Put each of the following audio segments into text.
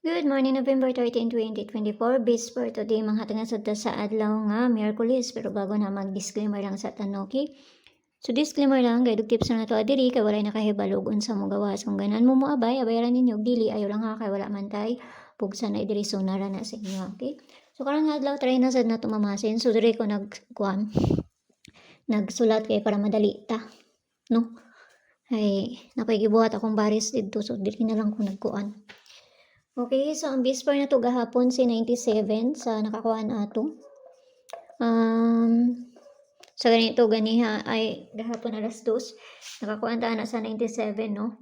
Good morning, November 13, 2024. Base for today, manghatangan sa adlaw nga Miyerkules. Pero bago na mag-disclaimer lang sa tanong, okay? So disclaimer lang, guide tips na to adiri kay walay nakahibalo unsa mo gawas. Kung ganan mo moabay, abayaran ninyo dili ayo lang ha kay wala man tay pugsa na idiri sunara na sa inyo, okay? So karong adlaw try na sad na tumamasin. So dire ko nagsulat kay para madali ta, no? Ay napaygibuhat akong baris dito, so diri na lang ko nagkuan. Okay, so ang base pair na to gahapon si 97 sa nakakuha na ato. Sa ganito ganiha ay gahapon alas 2 nakakuha na sa 97, no?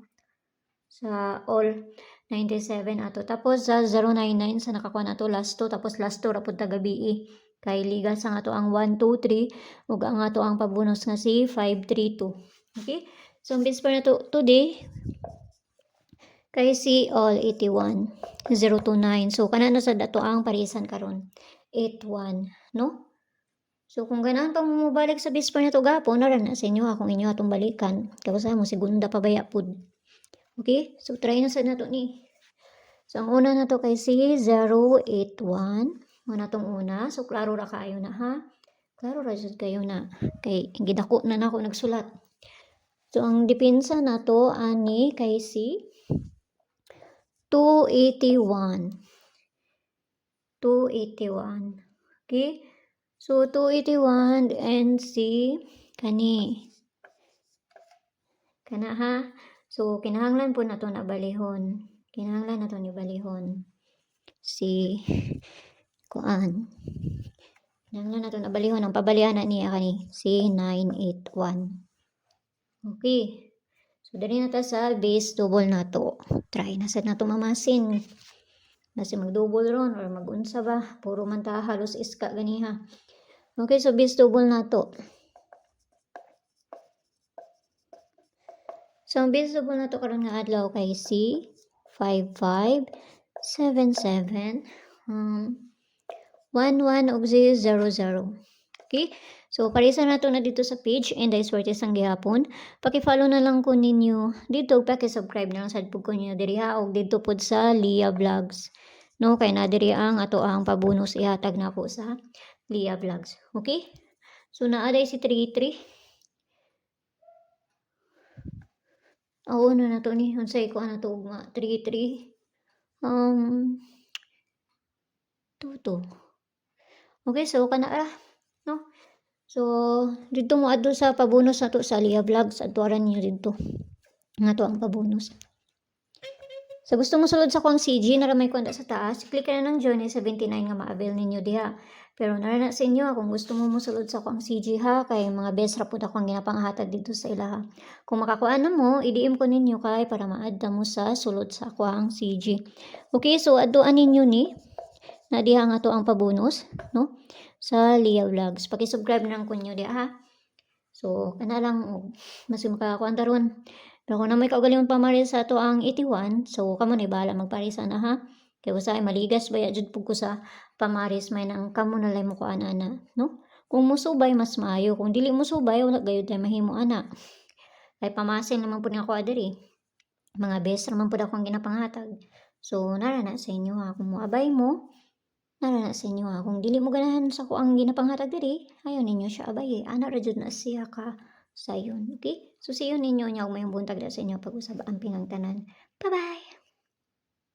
Sa all 97 ato. Tapos sa 099 sa nakakuha na to last 2, tapos last 2 rapod ta gabi kay liga sa nga to ang 1 2 3 ug ang ato ang pabonus nga si 532. Okay? So ang base pair na to today kay si all 81 029. So kana na sa dato ang parisan karon 81, no? So kung ganahan pa mo balik sa bisper na to gapon na na sa inyo kung inyo atong balikan kay mo segunda pa baya pud. Okay? So try na sa nato ni. So ang una na to kay si 081. Mo na tong una. So klaro ra kayo na ha. Klaro ra jud kayo na kay gidako na nako nagsulat. So ang depensa nato ani kay si 281. 281. Okay? So 281 and si kani. Kana ha. So kinahanglan po nato na balihon. Kinahanglan nato ni balihon. Si kuan. Kinahanglan nato na balihon ang pabalian na niya kani si 981. Okay. So dali na ta sa base double nato. Try na sad nato mamasin. Nasi mag-double ron or mag-unsa ba? Puro man ta halos iska ganiha. Okay, so base double nato. So ang base double nato karon nga adlaw kay si 5577 11 ug 00. Okay? So, parisa na to na dito sa page and I swear sang gihapon. Paki-follow na lang ko ninyo dito, paki-subscribe na lang sad pud ko ninyo diri ha og dito pud sa Lia Vlogs. No, kay na diri ang ato ang pabonus ihatag na po sa Lia Vlogs. Okay? So, naaday si 33. Ano na to ni unsay ko ana to ugma 33 2. Okay, so kana no. So, dito mo adto sa pabonus na to sa Lia Vlogs, adtuaran niyo dito. Nga to ang pabonus. So, gusto mo sulod sa kuang CG na ramay kwanda sa taas, click ka na ng Journey 79 nga ma-avail ninyo diha. Pero narana sa inyo kung gusto mo musulod sa kuang CG ha, kay mga best ra pud ako ang ginapanghatag dito sa ilaha. Kung makakuan na mo, i-DM ko ninyo kay para ma-add mo sa sulod sa kuang CG. Okay, so adtuan ninyo ni na diha nga to ang pabonus, no? Sa Lia Vlogs. Paki-subscribe na lang kunyo diha ha. So, kana lang mas makakuan ta ron. Pero kung na may kaugalingon pamaris sa ato ang 81, so kamo na bahala magparisa na ha. Kay usay maligas baya jud pug ko sa pamaris may nang kamo na lay mo ko ana, no? Kung musubay mas maayo, kung dili musubay wala gayud tay mahimo ana. Kay pamasin naman pud nga ko adiri. Mga best naman pud ako ang ginapanghatag. So, nara na sa inyo ha. Kung moabay mo, nara na sa inyo ha. Kung dili mo ganahan sa ko ang ginapanghatag diri, ayaw ninyo siya abay. Ana ra jud na siya ka sayon. Okay? So, see you ninyo nya og may buntag sa inyo pag-usab ang pinangtanan. Bye-bye!